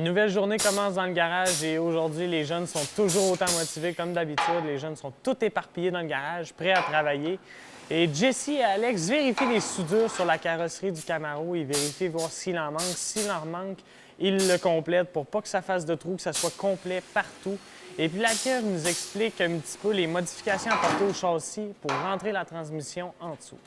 Nouvelle journée commence dans le garage et aujourd'hui, les jeunes sont toujours autant motivés comme d'habitude. Les jeunes sont tous éparpillés dans le garage, prêts à travailler. Et Jesse et Alex vérifient les soudures sur la carrosserie du Camaro. Ils vérifient voir s'il en manque. S'il en manque, ils le complètent pour pas que ça fasse de trous, que ça soit complet partout. Et puis la Kev nous explique un petit peu les modifications apportées au châssis pour rentrer la transmission en dessous.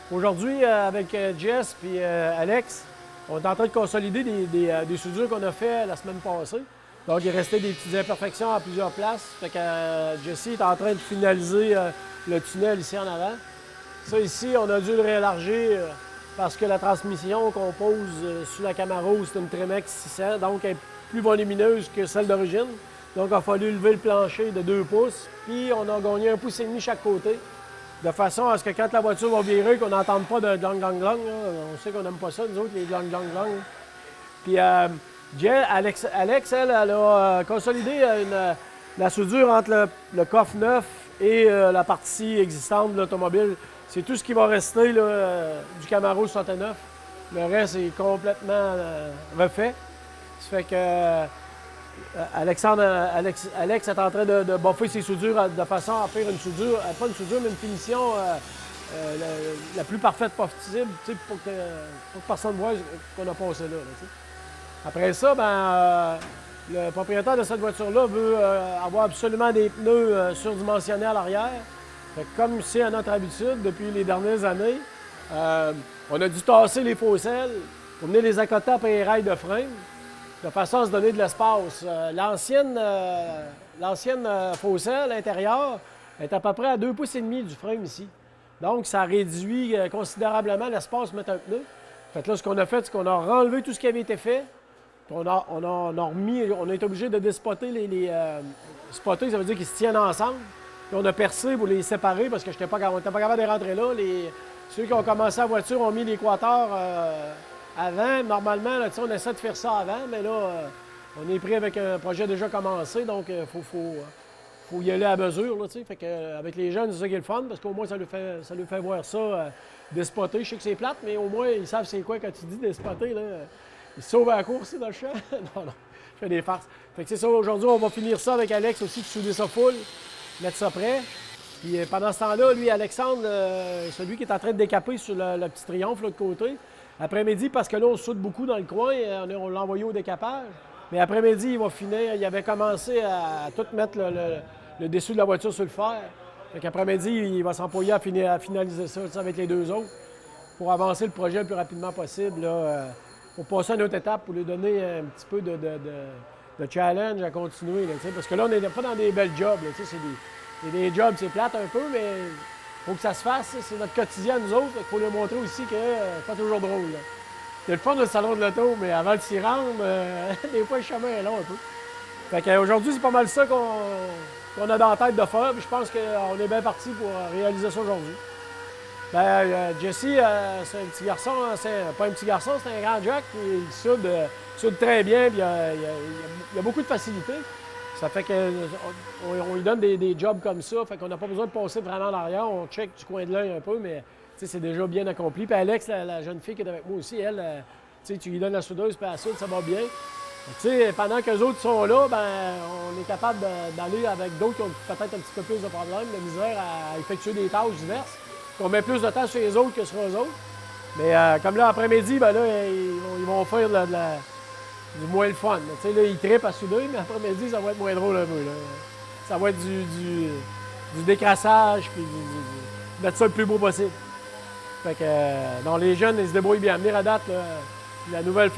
Aujourd'hui, avec Jess et Alex, on est en train de consolider des soudures qu'on a fait la semaine passée. Donc, il restait des petites imperfections à plusieurs places. Fait que Jesse est en train de finaliser le tunnel ici en avant. Ça ici, on a dû le réélargir parce que la transmission qu'on pose sur la Camaro, c'est une Tremec 600, donc elle est plus volumineuse que celle d'origine. Donc, il a fallu lever le plancher de 2 pouces, puis on a gagné 1,5 pouce chaque côté, de façon à ce que quand la voiture va virer, qu'on n'entende pas de glang-glang-glang. On sait qu'on n'aime pas ça, nous autres, les glang-glang-glang. Puis Alex, elle a consolidé la soudure entre le coffre neuf et la partie existante de l'automobile. C'est tout ce qui va rester là, du Camaro 69. Le reste est complètement refait. Ça fait que Alex est en train de boffer ses soudures de façon à faire une soudure, pas une soudure, mais une finition la plus parfaite possible, pour que personne ne voit qu'on a passé là. Après ça, le propriétaire de cette voiture-là veut avoir absolument des pneus surdimensionnés à l'arrière. Comme c'est à notre habitude depuis les dernières années, on a dû tasser les faux selles pour venir les accoter après les rails de frein, de façon à se donner de l'espace. L'ancienne fosselle intérieure est à peu près à 2,5 pouces du frame ici. Donc, ça réduit considérablement l'espace pour mettre un pneu. Fait que là, ce qu'on a fait, c'est qu'on a enlevé tout ce qui avait été fait. Puis on a été obligé de despoter spotter, ça veut dire qu'ils se tiennent ensemble. Puis on a percé pour les séparer parce que on n'était pas capable de rentrer là. Ceux qui ont commencé la voiture ont mis l'équateur avant. Normalement, là, on essaie de faire ça avant, mais là, on est pris avec un projet déjà commencé, donc il faut y aller à mesure. Là, fait que, avec les jeunes, c'est ça qui est le fun, parce qu'au moins, ça lui fait voir ça, despoter. Je sais que c'est plate, mais au moins, ils savent c'est quoi quand tu dis despoter. Là. Ils se sauvent à la course dans le champ. Non, je fais des farces. Fait que c'est ça, aujourd'hui, on va finir ça avec Alex aussi, de souder ça full, mettre ça prêt. Puis pendant ce temps-là, lui, Alexandre, celui qui est en train de décaper sur le petit triomphe là, de côté, après-midi, parce que là, on soude beaucoup dans le coin, on l'a envoyé au décapage. Mais après-midi, il va finir. Il avait commencé à tout mettre le dessus de la voiture sur le fer. Fait qu'après-midi, il va s'employer à finaliser ça avec les deux autres pour avancer le projet le plus rapidement possible. Là, pour passer à une autre étape, pour lui donner un petit peu de challenge à continuer. Là, parce que là, on n'est pas dans des belles jobs. Là, c'est des jobs, c'est plate un peu, mais il faut que ça se fasse. C'est notre quotidien, nous autres. Il faut lui montrer aussi que c'est pas toujours drôle. Là. Il y a le fun de salon de l'auto, mais avant de s'y rendre, des fois, le chemin est long un peu. Fait qu'aujourd'hui, c'est pas mal ça qu'on a dans la tête de faire. Puis je pense qu'on est bien parti pour réaliser ça aujourd'hui. Jesse, c'est un petit garçon, c'est pas un petit garçon, c'est un grand Jack. Il soude très bien, puis il a beaucoup de facilité. Ça fait qu'on lui donne des jobs comme ça, fait qu'on n'a pas besoin de passer vraiment en arrière. On check du coin de l'œil un peu, mais c'est déjà bien accompli. Puis Alex, la jeune fille qui est avec moi aussi, elle, tu lui donnes la soudeuse, puis elle soude, ça va bien. Pendant qu'eux autres sont là, on est capable d'aller avec d'autres qui ont peut-être un petit peu plus de problèmes, de misère à effectuer des tâches diverses. On met plus de temps sur les autres que sur eux autres. Mais comme là, après-midi, ils vont faire du moins le fun. Là, ils trippent à souder, mais après-midi, ça va être moins drôle un peu. Là. Ça va être du décrassage, puis mettre ça le plus beau possible. Fait que, non, les jeunes, ils se débrouillent bien. Venir à date, là, la nouvelle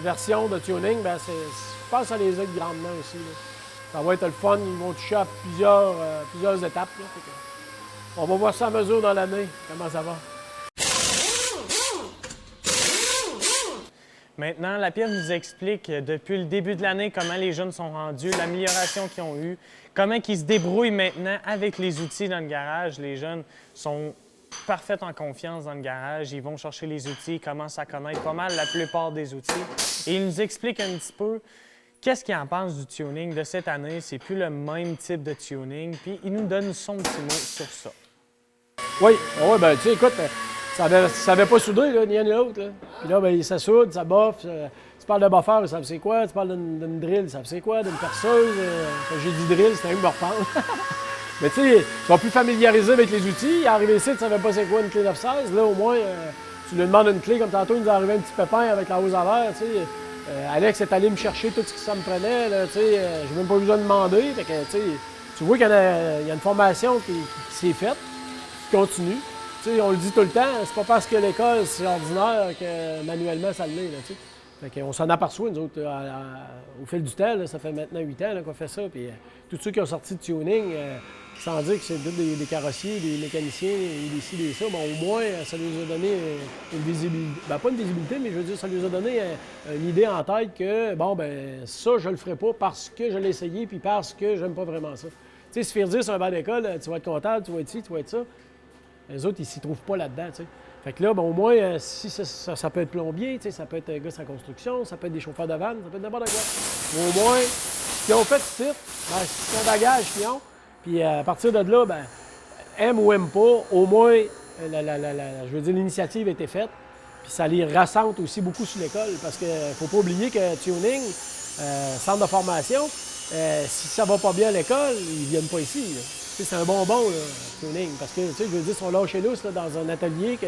version de tuning, je pense que ça les aide grandement aussi. Là. Ça va être le fun. Ils vont toucher à plusieurs étapes. Là. Fait que, on va voir ça à mesure dans l'année, comment ça va. Maintenant, la Pierre nous explique depuis le début de l'année comment les jeunes sont rendus, l'amélioration qu'ils ont eue, comment ils se débrouillent maintenant avec les outils dans le garage. Les jeunes sont parfaits en confiance dans le garage. Ils vont chercher les outils, ils commencent à connaître pas mal la plupart des outils. Et il nous explique un petit peu qu'est-ce qu'il en pense du tuning de cette année. C'est plus le même type de tuning. Puis il nous donne son petit mot sur ça. Oui, tu sais, écoute, ça avait pas soudé, là, ni un ni l'autre. Puis là, ça soude, ça boffe. C'est parles de buffer, ils savent c'est quoi. Tu parles d'une drill, ils savent c'est quoi. D'une perceuse. Quand j'ai dit drill, c'était un me reparle. Mais tu sais, ils sont plus familiarisés avec les outils. Arrivé ici, tu ne savais pas c'est quoi une clé 916. Là, au moins, tu lui demandes une clé. Comme tantôt, il nous est arrivé un petit pépin avec la hausse à l'air. Tu sais. Alex est allé me chercher tout ce que ça me prenait. Tu sais, j'ai même pas besoin de demander. Fait que, tu vois qu'il y a une formation qui s'est faite, qui continue. Tu sais, on le dit tout le temps, c'est pas parce que l'école, c'est ordinaire que manuellement, ça l'est. Là, tu sais. Fait qu'on s'en aperçoit, nous autres, au fil du temps. Là, ça fait maintenant 8 ans qu'on fait ça. Puis tous ceux qui ont sorti de tuning, sans dire que c'est des carrossiers, des mécaniciens, des ci, des ça, bon, au moins, ça nous a donné une visibilité. Ben, pas une visibilité, mais je veux dire, ça nous a donné une idée en tête que, bon, ben ça, je le ferai pas parce que je l'ai essayé puis parce que j'aime pas vraiment ça. Tu sais, se faire dire sur un banc d'école, tu vas être comptable, tu vas être ci, tu vas être ça. Les autres, ils s'y trouvent pas là-dedans, tu sais. Fait que là, ben, au moins, si ça peut être plombier, tu sais, ça peut être un gars en construction, ça peut être des chauffeurs de vanne, ça peut être n'importe quoi. Au moins, ce qu'ils ont fait ici, ben, c'est un bagage qu'ils ont. Puis à partir de là, ben, aime ou aime pas, au moins, je veux dire, l'initiative a été faite. Puis ça les rassemble aussi beaucoup sur l'école, parce qu'il ne faut pas oublier que tuning, centre de formation, si ça va pas bien à l'école, ils viennent pas ici. C'est un bonbon, là, tuning, parce que, tu sais, je veux dire, ils sont là chez nous, dans un atelier,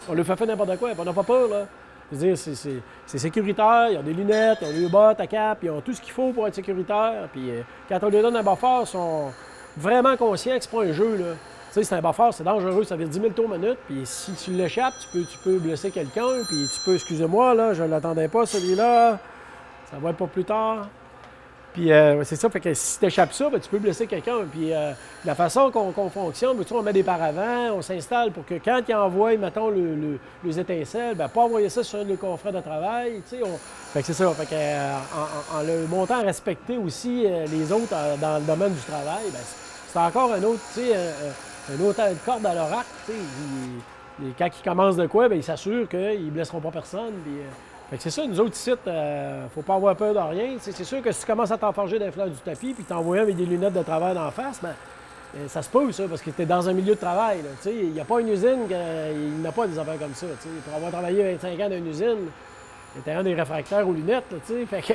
on leur fait faire n'importe quoi, puis on n'a pas peur, là. Je veux dire, c'est sécuritaire, ils ont des lunettes, ils ont des bottes à cap, ils ont tout ce qu'il faut pour être sécuritaire. Puis quand on leur donne un buffer, ils sont vraiment conscients que c'est pas un jeu, là. Tu sais, c'est un buffer, c'est dangereux, ça fait 10 000 tours minute, puis si tu l'échappes, tu peux blesser quelqu'un, puis tu peux, excusez-moi, là, je ne l'attendais pas, celui-là, ça va être pas plus tard. Puis c'est ça, fait que si tu échappes ça, ben, tu peux blesser quelqu'un. Puis la façon qu'on fonctionne, ben, tu vois, on met des paravents, on s'installe pour que quand ils envoient, mettons, les étincelles, ben, pas envoyer ça sur un de nos confrères de travail. Tu sais, fait que c'est ça. Fait que, en le montant à respecter aussi les autres dans le domaine du travail, ben, c'est encore un autre, tu sais, un autre corde à leur arc. Tu sais, quand ils commencent de quoi, ben, ils s'assurent qu'ils ne blesseront pas personne. Puis, fait que c'est ça, nous autres ici, faut pas avoir peur de rien. C'est sûr que si tu commences à t'enfarger des fleurs du tapis puis t'envoies avec des lunettes de travail d'en face, ben, ça se peut, ça, parce que tu es dans un milieu de travail. Il n'y a pas une usine, il n'y a pas des affaires comme ça. T'sais. Pour avoir travaillé 25 ans dans une usine, j'étais un des réfractaires aux lunettes. Là, fait que,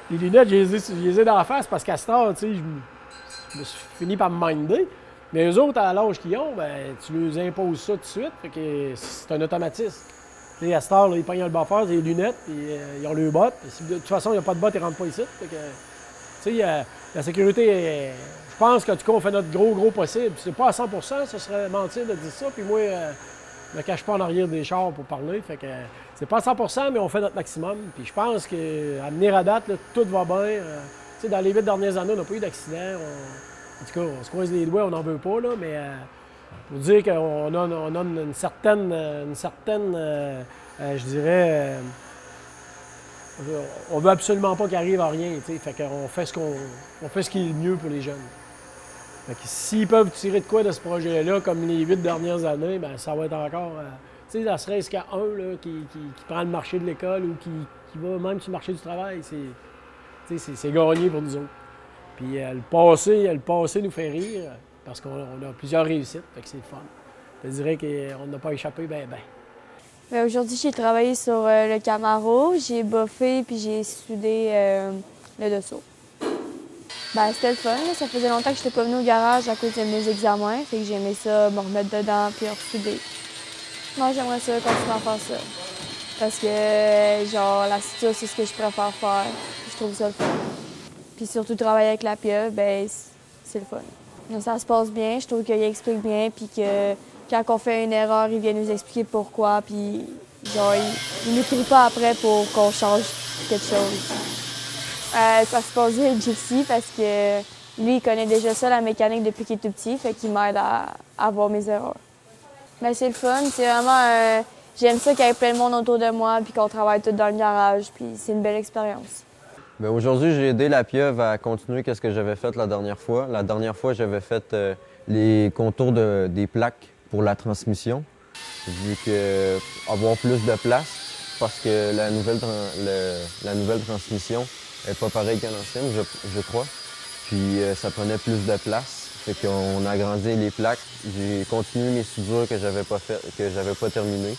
les lunettes, je les ai d'en face parce qu'à ce temps, je me suis fini par me minder. Mais eux autres, à l'âge qu'ils ont, ben, tu leur imposes ça tout de suite. Fait que c'est un automatisme. T'sais, à cette heure, là, ils pognent le buffer, ils ont les lunettes, puis ils ont leurs bottes. Si, de toute façon, il n'y a pas de bottes, ils ne rentrent pas ici. Fait que, la sécurité, je pense que, on fait notre gros possible. C'est pas à 100 ce serait mentir de dire ça. Puis moi, je me cache pas en arrière des chars pour parler. Fait que c'est pas à 100 mais on fait notre maximum. Puis je pense qu'à venir à date, là, tout va bien. Dans les 8 dernières années, on n'a pas eu d'accident. En tout cas, on se croise les doigts, on n'en veut pas, là, mais pour dire qu'on a une certaine je dirais, on veut absolument pas qu'il arrive à rien, tu sais, fait qu'on fait ce qui est le mieux pour les jeunes. Fait que s'ils peuvent tirer de quoi de ce projet-là, comme les 8 dernières années, ben ça va être encore, tu sais, ça serait-ce qu'à un là, qui prend le marché de l'école ou qui va même sur le marché du travail, c'est gagné pour nous autres. Puis le passé nous fait rire parce qu'on a plusieurs réussites, fait que c'est le fun. Je dirais qu'on n'a pas échappé ben. Ben, aujourd'hui, j'ai travaillé sur le Camaro, j'ai boffé puis j'ai soudé le dessous. Ben, c'était le fun, là. Ça faisait longtemps que je n'étais pas venue au garage à cause de mes examens, fait que j'aimais ça, me remettre dedans puis ressouder. Moi, j'aimerais ça continuer à faire ça. Parce que, genre, la soudure, c'est ce que je préfère faire. Je trouve ça le fun. Puis surtout, travailler avec la pieuvre, ben c'est le fun. Donc, ça se passe bien, je trouve qu'il explique bien, puis que quand on fait une erreur, il vient nous expliquer pourquoi, puis genre, il nous crie pas après pour qu'on change quelque chose. Ça se passe bien avec Gypsy parce que lui, il connaît déjà ça, la mécanique, depuis qu'il est tout petit, fait qu'il m'aide à voir mes erreurs. Ben, c'est le fun, c'est vraiment... j'aime ça qu'il y ait plein de monde autour de moi, puis qu'on travaille tout dans le garage, puis c'est une belle expérience. Bien, aujourd'hui, j'ai aidé la pieuvre à continuer ce que j'avais fait la dernière fois. La dernière fois, j'avais fait les contours des plaques pour la transmission, vu que avoir plus de place, parce que la nouvelle transmission n'est pas pareille qu'à l'ancienne, je crois. Puis ça prenait plus de place. Fait qu'on a agrandi les plaques. J'ai continué mes soudures que j'avais pas terminées.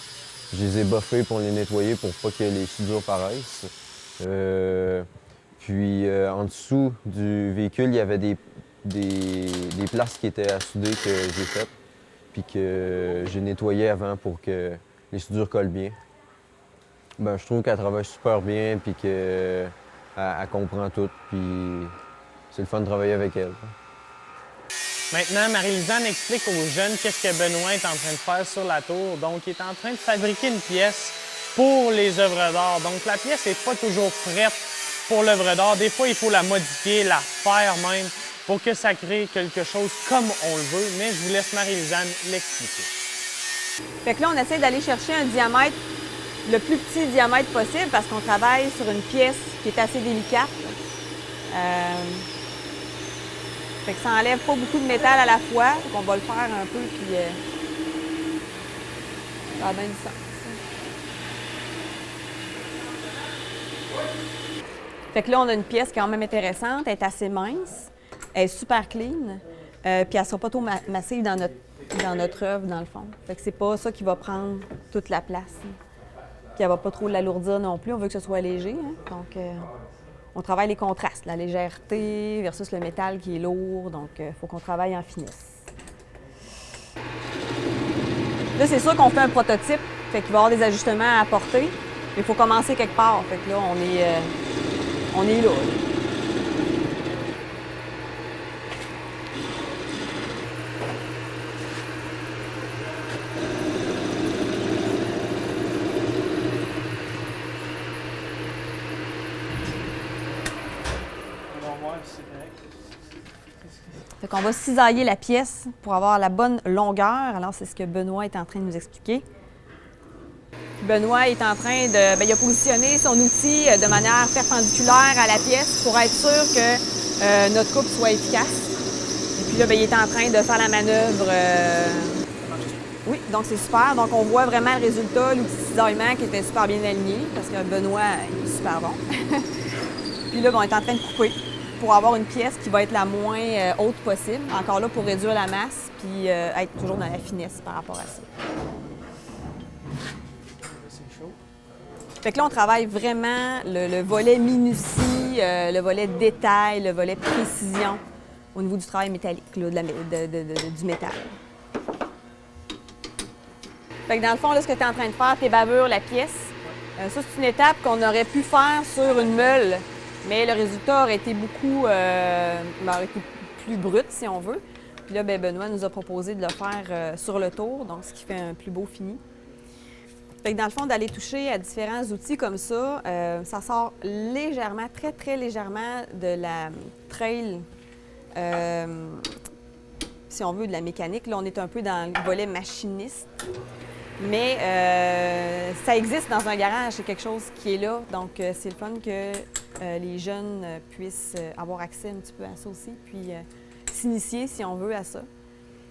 Je les ai boffées pour les nettoyer pour pas que les soudures paraissent. Puis en dessous du véhicule, il y avait des places qui étaient à souder que j'ai faites, puis que j'ai nettoyé avant pour que les soudures collent bien. Ben, je trouve qu'elle travaille super bien, puis qu'elle comprend tout, puis c'est le fun de travailler avec elle. Maintenant, Marie-Lisanne explique aux jeunes qu'est-ce que Benoît est en train de faire sur la tour. Donc, il est en train de fabriquer une pièce pour les œuvres d'art. Donc, la pièce n'est pas toujours prête pour l'œuvre d'art. Des fois, il faut la modifier, la faire même, pour que ça crée quelque chose comme on le veut. Mais je vous laisse Marie-Lisanne l'expliquer. Fait que là, on essaie d'aller chercher un diamètre, le plus petit diamètre possible, parce qu'on travaille sur une pièce qui est assez délicate. Fait que ça enlève pas beaucoup de métal à la fois. Donc on va le faire un peu, puis ça a bien du sens. Fait que là, on a une pièce quand même intéressante. Elle est assez mince. Elle est super clean. Puis elle ne sera pas trop massive dans notre œuvre, dans le fond. Fait que c'est pas ça qui va prendre toute la place. Puis elle va pas trop l'alourdir non plus. On veut que ce soit léger. Hein? Donc, on travaille les contrastes, la légèreté versus le métal qui est lourd. Donc, il faut qu'on travaille en finesse. Là, c'est sûr qu'on fait un prototype. Fait qu'il va y avoir des ajustements à apporter. Mais il faut commencer quelque part. Fait que là, on est là. Fait qu'on va cisailler la pièce pour avoir la bonne longueur. Alors, c'est ce que Benoît est en train de nous expliquer. Benoît est en train de... il a positionné son outil de manière perpendiculaire à la pièce pour être sûr que notre coupe soit efficace. Et puis là, il est en train de faire la manœuvre. Oui, donc c'est super. Donc, on voit vraiment le résultat, l'outil de cisaillement qui était super bien aligné parce que Benoît il est super bon. Puis là, on est en train de couper pour avoir une pièce qui va être la moins haute possible. Encore là, pour réduire la masse puis être toujours dans la finesse par rapport à ça. Fait que là, on travaille vraiment le volet minutie, le volet détail, le volet précision au niveau du travail métallique, là, du métal. Fait que dans le fond, là, ce que tu es en train de faire, tu bavures la pièce. Ça, c'est une étape qu'on aurait pu faire sur une meule, mais le résultat aurait été beaucoup aurait été plus brut, si on veut. Puis là, Benoît nous a proposé de le faire sur le tour, donc ce qui fait un plus beau fini. Fait que dans le fond, d'aller toucher à différents outils comme ça, ça sort légèrement, très, très légèrement de la trail, si on veut, de la mécanique. Là, on est un peu dans le volet machiniste. Mais ça existe dans un garage, c'est quelque chose qui est là. Donc, c'est le fun que les jeunes puissent avoir accès un petit peu à ça aussi, puis s'initier, si on veut, à ça.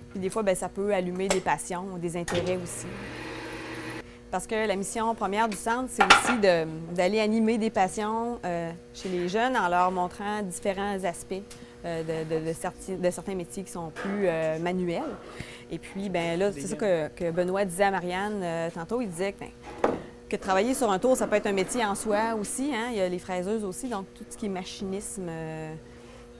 Puis des fois, ça peut allumer des passions, des intérêts aussi. Parce que la mission première du centre, c'est aussi d'aller animer des passions chez les jeunes en leur montrant différents aspects de certains métiers qui sont plus manuels. Et puis, là, c'est ça que Benoît disait à Marianne tantôt. Il disait que travailler sur un tour, ça peut être un métier en soi aussi. Hein? Il y a les fraiseuses aussi, donc tout ce qui est machinisme.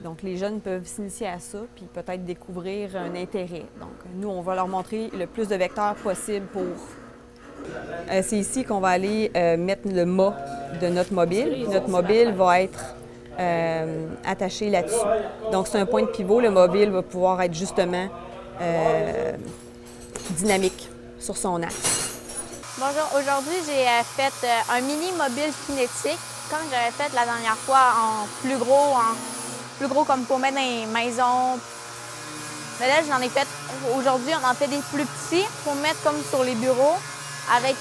Donc, les jeunes peuvent s'initier à ça, puis peut-être découvrir un intérêt. Donc, nous, on va leur montrer le plus de vecteurs possible pour... c'est ici qu'on va aller mettre le mât de notre mobile. Notre mobile va être attaché là-dessus. Donc, c'est un point de pivot. Le mobile va pouvoir être justement dynamique sur son axe. Bonjour, aujourd'hui, j'ai fait un mini mobile kinétique, comme j'avais fait la dernière fois, en plus gros comme pour mettre dans les maisons. Mais là, j'en ai fait, aujourd'hui, on en fait des plus petits pour mettre comme sur les bureaux. Avec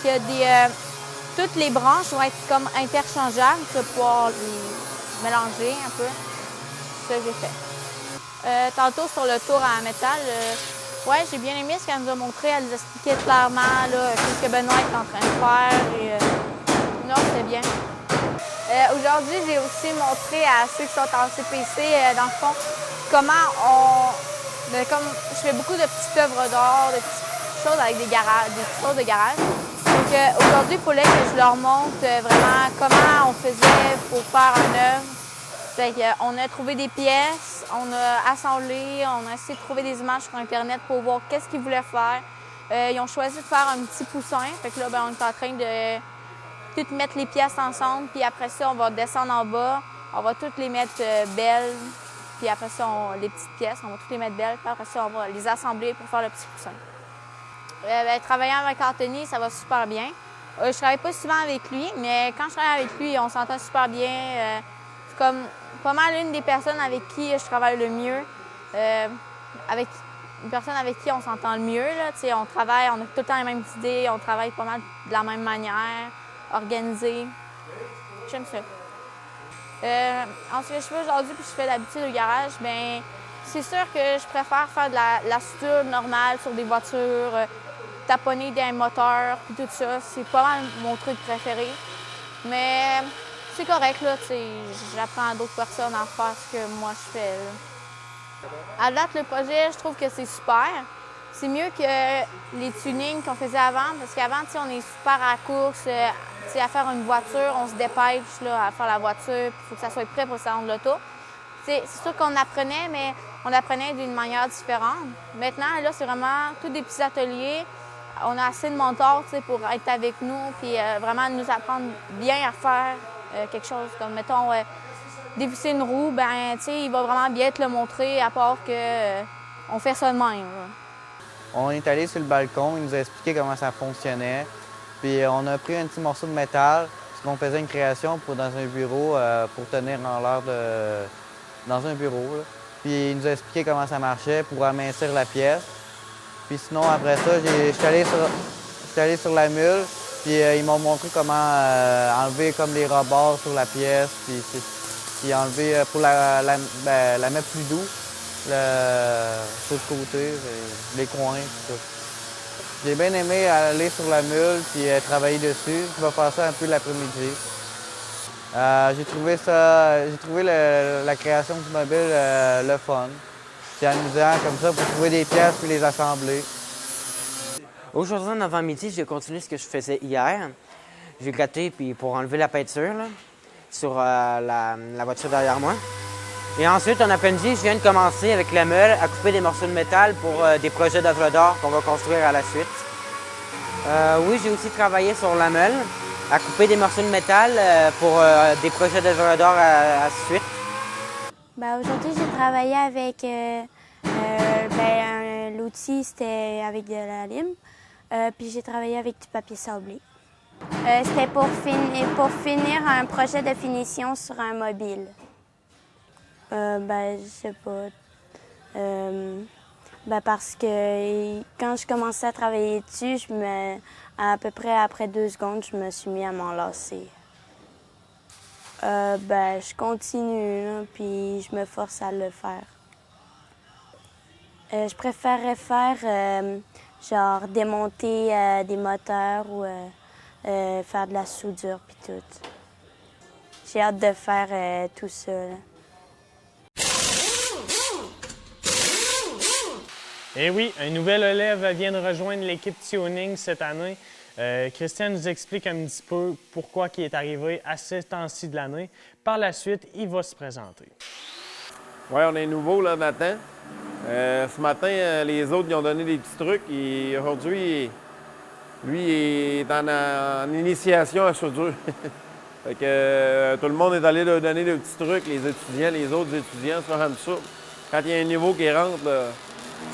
toutes les branches vont être comme interchangeables pour pouvoir les mélanger un peu. C'est ce que j'ai fait. Tantôt sur le tour à métal, ouais, j'ai bien aimé ce qu'elle nous a montré. Elle nous expliquait clairement ce que Benoît est en train de faire. Non, c'était bien. Aujourd'hui, j'ai aussi montré à ceux qui sont en CPC, dans le fond, comment comme je fais beaucoup de petites œuvres d'art, de petites choses avec des choses de garage. Donc aujourd'hui, il fallait que je leur montre vraiment comment on faisait pour faire un œuvre. Fait que, on a trouvé des pièces, on a assemblé, on a essayé de trouver des images sur Internet pour voir qu'est-ce qu'ils voulaient faire. Ils ont choisi de faire un petit poussin. Fait que là, ben, on est en train de toutes mettre les pièces ensemble. Puis après ça, on va descendre en bas. On va toutes les mettre belles. Puis après ça, les petites pièces, on va toutes les mettre belles. Puis après ça, on va les assembler pour faire le petit poussin. Travaillant avec Anthony, ça va super bien. Je travaille pas souvent avec lui, mais quand je travaille avec lui, on s'entend super bien. C'est comme pas mal une des personnes avec qui je travaille le mieux. Avec une personne avec qui on s'entend le mieux. Là. On travaille, on a tout le temps les mêmes idées, on travaille pas mal de la même manière, organisé. J'aime ça. En ce que je fais aujourd'hui, puis je fais d'habitude au garage, bien, c'est sûr que je préfère faire de la soudure normale sur des voitures, taponner des moteurs, puis tout ça. C'est pas mal mon truc préféré. Mais c'est correct, là, j'apprends à d'autres personnes à faire ce que moi je fais. Là. À date, le projet, je trouve que c'est super. C'est mieux que les tunings qu'on faisait avant, parce qu'avant, on est super à la course, à faire une voiture, on se dépêche là, à faire la voiture, puis il faut que ça soit prêt pour le salon de l'auto. C'est sûr qu'on apprenait, mais on apprenait d'une manière différente. Maintenant, là, c'est vraiment tous des petits ateliers. On a assez de mentors pour être avec nous, puis vraiment nous apprendre bien à faire quelque chose. Comme, mettons, dévisser une roue, ben, il va vraiment bien te le montrer, à part que on fait ça de même. Là. On est allé sur le balcon, il nous a expliqué comment ça fonctionnait. Puis on a pris un petit morceau de métal, parce qu'on faisait une création dans un bureau pour tenir en l'air dans un bureau. Là. Puis il nous a expliqué comment ça marchait pour amincir la pièce. Puis sinon, après ça, je suis allé sur la mule, puis ils m'ont montré comment enlever comme les rebords sur la pièce, puis enlever pour la mettre plus doux, sur le côté, les coins, tout ça. J'ai bien aimé aller sur la mule puis travailler dessus. Je vais faire ça un peu l'après-midi. J'ai trouvé la création du mobile le fun. C'est amusant comme ça pour trouver des pièces puis les assembler. Aujourd'hui, en avant-midi, j'ai continué ce que je faisais hier. J'ai gratté puis pour enlever la peinture là, sur la voiture derrière moi. Et ensuite, en après-midi, je viens de commencer avec la meule à couper des morceaux de métal pour des projets d'œuvres d'art qu'on va construire à la suite. Oui, j'ai aussi travaillé sur la meule, à couper des morceaux de métal pour des projets d'œuvres d'art à la suite. Aujourd'hui, j'ai travaillé avec l'outil, c'était avec de la lime. Puis j'ai travaillé avec du papier sablé. C'était pour finir un projet de finition sur un mobile. Je sais pas. Parce que quand je commençais à travailler dessus, à peu près après 2 secondes, je me suis mis à m'enlacer. Je continue, là, puis je me force à le faire. Je préférerais faire, genre, démonter des moteurs ou faire de la soudure, puis tout. J'ai hâte de faire tout ça, là. Et oui, un nouvel élève vient de rejoindre l'équipe Tuning cette année. Christian nous explique un petit peu pourquoi il est arrivé à ce temps-ci de l'année. Par la suite, il va se présenter. Oui, on est nouveau là matin. Ce matin, les autres ils ont donné des petits trucs et aujourd'hui, lui il est en initiation à soudure. Fait que tout le monde est allé leur donner des petits trucs, les autres étudiants sur ça. Quand il y a un niveau qui rentre,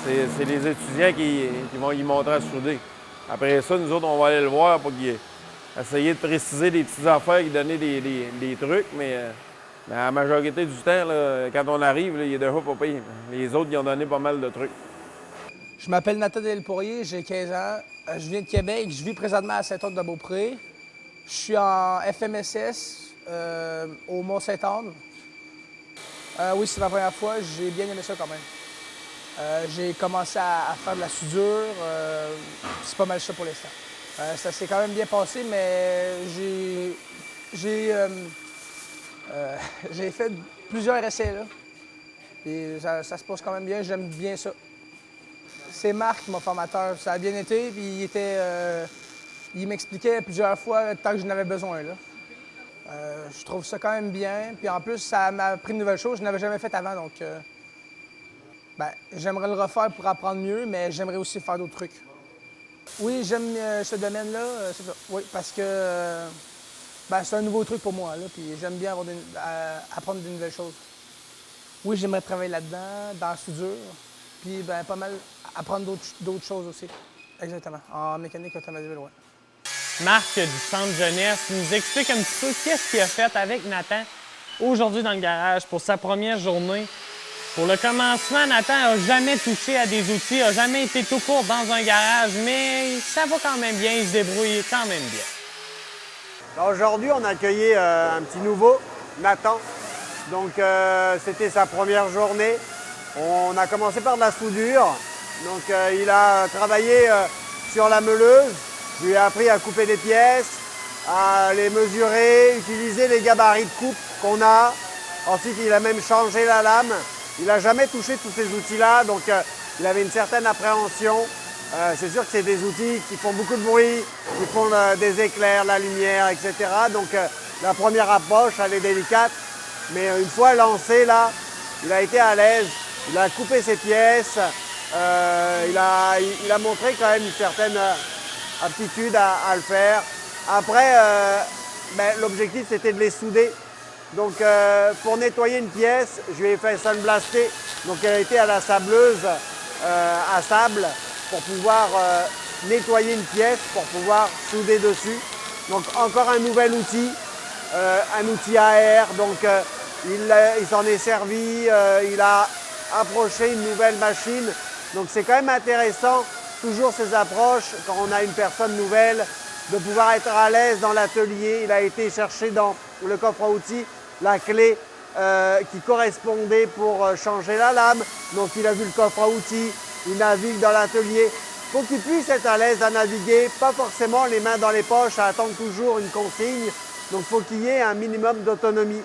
c'est les étudiants qui vont y montrer à souder. Après ça, nous autres, on va aller le voir pour essayer de préciser des petites affaires, lui donner des trucs, mais la majorité du temps, là, quand on arrive, là, il est déjà pas pire. Les autres, ils ont donné pas mal de trucs. Je m'appelle Nathan Delpourrier, j'ai 15 ans. Je viens de Québec, je vis présentement à Saint-Anne-de-Beaupré. Je suis en FMSS au Mont-Saint-Anne. Oui, c'est ma première fois, j'ai bien aimé ça quand même. J'ai commencé à faire de la soudure, c'est pas mal ça pour l'instant. Ça s'est quand même bien passé, mais j'ai fait plusieurs essais là. Et ça se passe quand même bien, j'aime bien ça. C'est Marc, mon formateur, ça a bien été, puis Il m'expliquait plusieurs fois tant que je n'avais besoin. Là. Je trouve ça quand même bien. Puis en plus, ça m'a appris de nouvelles choses que je n'avais jamais faites avant. Donc, j'aimerais le refaire pour apprendre mieux, mais j'aimerais aussi faire d'autres trucs. Oui, j'aime ce domaine-là. C'est ça. Oui, parce que c'est un nouveau truc pour moi. Là, puis j'aime bien apprendre de nouvelles choses. Oui, j'aimerais travailler là-dedans, dans la soudure. Puis pas mal apprendre d'autres choses aussi. Exactement. En mécanique automobile, oui. Marc du Centre Jeunesse nous explique un petit peu qu'est-ce qu'il a fait avec Nathan aujourd'hui dans le garage pour sa première journée. Pour le commencement, Nathan n'a jamais touché à des outils, n'a jamais été tout court dans un garage, mais ça va quand même bien, il se débrouille quand même bien. Aujourd'hui, on a accueilli un petit nouveau, Nathan. Donc, c'était sa première journée. On a commencé par de la soudure. Donc, il a travaillé sur la meuleuse. Je lui ai appris à couper des pièces, à les mesurer, utiliser les gabarits de coupe qu'on a. Ensuite, il a même changé la lame. Il n'a jamais touché tous ces outils-là, donc il avait une certaine appréhension. C'est sûr que c'est des outils qui font beaucoup de bruit, qui font des éclairs, la lumière, etc. Donc la première approche, elle est délicate. Mais une fois lancé, là, il a été à l'aise. Il a coupé ses pièces. Il a montré quand même une certaine aptitude à le faire. Après, l'objectif, c'était de les souder. Donc, pour nettoyer une pièce, je lui ai fait sandblaster. Donc, elle a été à la sableuse à sable pour pouvoir nettoyer une pièce, pour pouvoir souder dessus. Donc, encore un nouvel outil, un outil à air. Donc, il s'en est servi, il a approché une nouvelle machine. Donc, c'est quand même intéressant, toujours ces approches, quand on a une personne nouvelle, de pouvoir être à l'aise dans l'atelier. Il a été chercher dans le coffre à outils la clé qui correspondait pour changer la lame. Donc il a vu le coffre à outils, il navigue dans l'atelier. Il faut qu'il puisse être à l'aise à naviguer, pas forcément les mains dans les poches à attendre toujours une consigne. Donc il faut qu'il y ait un minimum d'autonomie.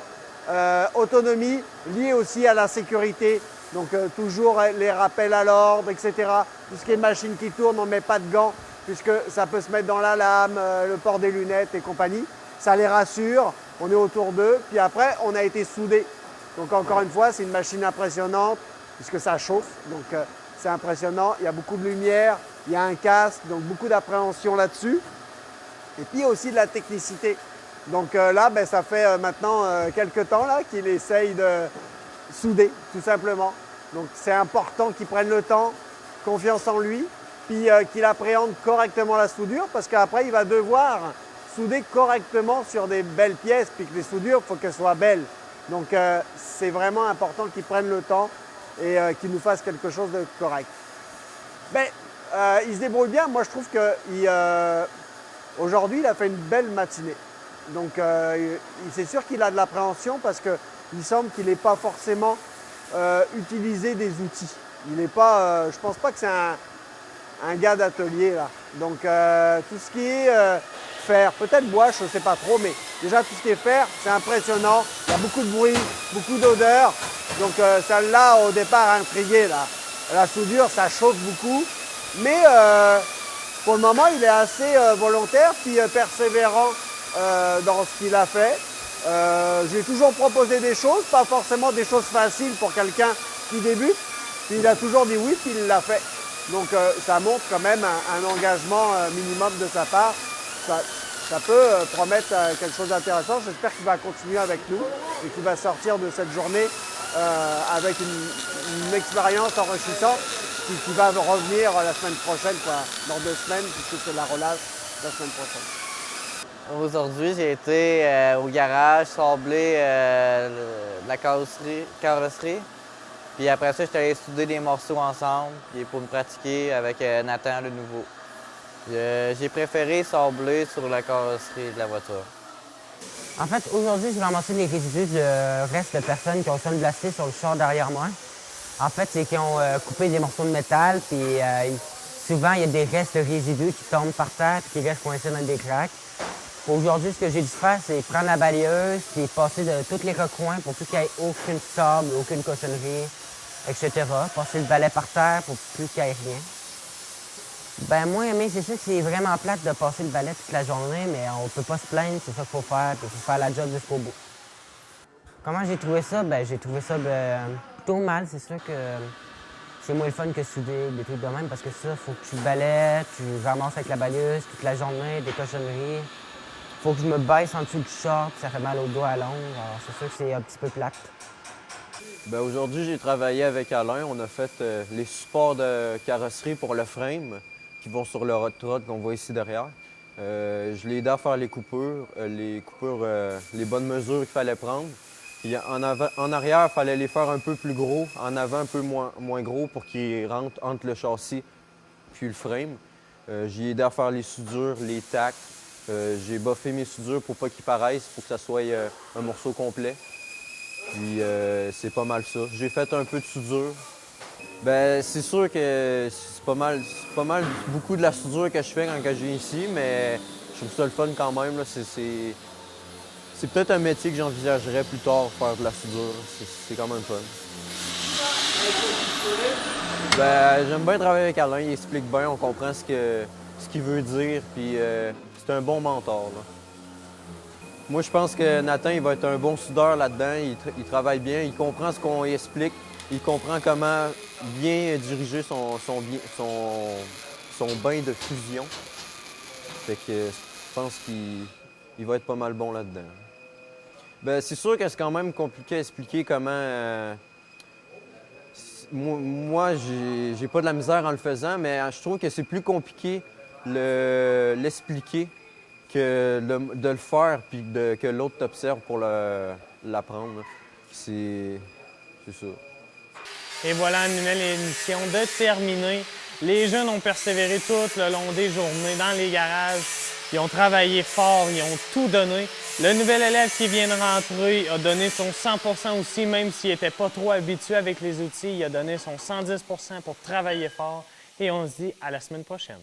Autonomie liée aussi à la sécurité. Donc toujours les rappels à l'ordre, etc. Tout ce qui est machine qui tourne, on ne met pas de gants puisque ça peut se mettre dans la lame, le port des lunettes et compagnie. Ça les rassure, on est autour d'eux, puis après, on a été soudés. Donc encore une fois, c'est une machine impressionnante, puisque ça chauffe, donc c'est impressionnant. Il y a beaucoup de lumière, il y a un casque, donc beaucoup d'appréhension là-dessus. Et puis aussi de la technicité. Donc là, ça fait maintenant quelques temps là, qu'il essaye de souder, tout simplement. Donc c'est important qu'il prenne le temps, confiance en lui, puis qu'il appréhende correctement la soudure, parce qu'après, il va devoir souder correctement sur des belles pièces, puis que les soudures, il faut qu'elles soient belles. Donc, c'est vraiment important qu'ils prennent le temps et qu'ils nous fassent quelque chose de correct. Il se débrouille bien. Moi, je trouve qu'aujourd'hui, il a fait une belle matinée. Donc, c'est sûr qu'il a de l'appréhension parce qu'il semble qu'il n'ait pas forcément utilisé des outils. Il n'est pas, je pense pas que c'est un gars d'atelier, là. Donc, tout ce qui est fer, peut-être bois, je ne sais pas trop, mais déjà tout ce qui est fer, c'est impressionnant. Il y a beaucoup de bruit, beaucoup d'odeur. Donc, ça l'a au départ intrigué, là. La soudure, ça chauffe beaucoup. Mais pour le moment, il est assez volontaire puis persévérant dans ce qu'il a fait. J'ai toujours proposé des choses, pas forcément des choses faciles pour quelqu'un qui débute. Puis il a toujours dit oui, puis il l'a fait. Donc ça montre quand même un engagement minimum de sa part. Ça peut promettre quelque chose d'intéressant. J'espère qu'il va continuer avec nous et qu'il va sortir de cette journée avec une expérience enrichissante qui va revenir la semaine prochaine, dans 2 semaines, puisque c'est la relâche la semaine prochaine. Aujourd'hui, j'ai été au garage sabler la carrosserie. Puis après ça, j'étais allé souder des morceaux ensemble pour me pratiquer avec Nathan, le nouveau. J'ai préféré sabler sur la carrosserie de la voiture. En fait, aujourd'hui, je vais ramasser les résidus du reste de personnes qui ont sandblasté sur le char derrière moi. En fait, c'est qu'ils ont coupé des morceaux de métal, puis souvent, il y a des restes de résidus qui tombent par terre et qui restent coincés dans des craques. Aujourd'hui, ce que j'ai dû faire, c'est prendre la balayeuse et passer de tous les recoins pour plus qu'il n'y ait aucune sable, aucune cochonnerie, etc. Passer le balai par terre pour plus qu'il n'y ait rien. Ben moi, mais c'est sûr que c'est vraiment plate de passer le balai toute la journée, mais on peut pas se plaindre, c'est ça qu'il faut faire, puis il faut faire la job jusqu'au bout. Comment j'ai trouvé ça? Ben j'ai trouvé ça plutôt mal, c'est sûr que c'est moins le fun que souder des trucs de même, parce que ça, faut que tu balayes, tu ramasses avec la balayeuse toute la journée, des cochonneries. Faut que je me baisse en dessous du short, puis ça fait mal au doigt à l'ongle, alors c'est sûr que c'est un petit peu plate. Ben, aujourd'hui, j'ai travaillé avec Alain. On a fait les supports de carrosserie pour le frame qui vont sur le hot rod qu'on voit ici derrière. Je l'ai aidé à faire les coupures, les bonnes mesures qu'il fallait prendre. Puis en arrière, il fallait les faire un peu plus gros, en avant un peu moins gros pour qu'ils rentrent entre le châssis puis le frame. J'ai aidé à faire les soudures, les tacks. J'ai boffé mes soudures pour pas qu'ils paraissent, pour que ça soit un morceau complet. Puis c'est pas mal ça. J'ai fait un peu de soudure. Ben c'est sûr que c'est pas mal beaucoup de la soudure que je fais quand je viens ici, mais je trouve ça le fun quand même. Là. C'est peut-être un métier que j'envisagerais plus tard, faire de la soudure. C'est quand même fun. Ben j'aime bien travailler avec Alain, il explique bien, on comprend ce qu'il veut dire, puis c'est un bon mentor. Là. Moi, je pense que Nathan, il va être un bon soudeur là-dedans. Il travaille bien, il comprend ce qu'on lui explique. Il comprend comment bien diriger son bain de fusion. Fait que je pense qu'il va être pas mal bon là-dedans. Ben, c'est sûr que c'est quand même compliqué à expliquer comment... moi, j'ai pas de la misère en le faisant, mais je trouve que c'est plus compliqué l'expliquer que de le faire puis que l'autre t'observe pour l'apprendre. C'est ça. Et voilà une nouvelle émission de terminée. Les jeunes ont persévéré tout le long des journées dans les garages. Ils ont travaillé fort, ils ont tout donné. Le nouvel élève qui vient de rentrer a donné son 100% aussi, même s'il n'était pas trop habitué avec les outils. Il a donné son 110% pour travailler fort. Et on se dit à la semaine prochaine.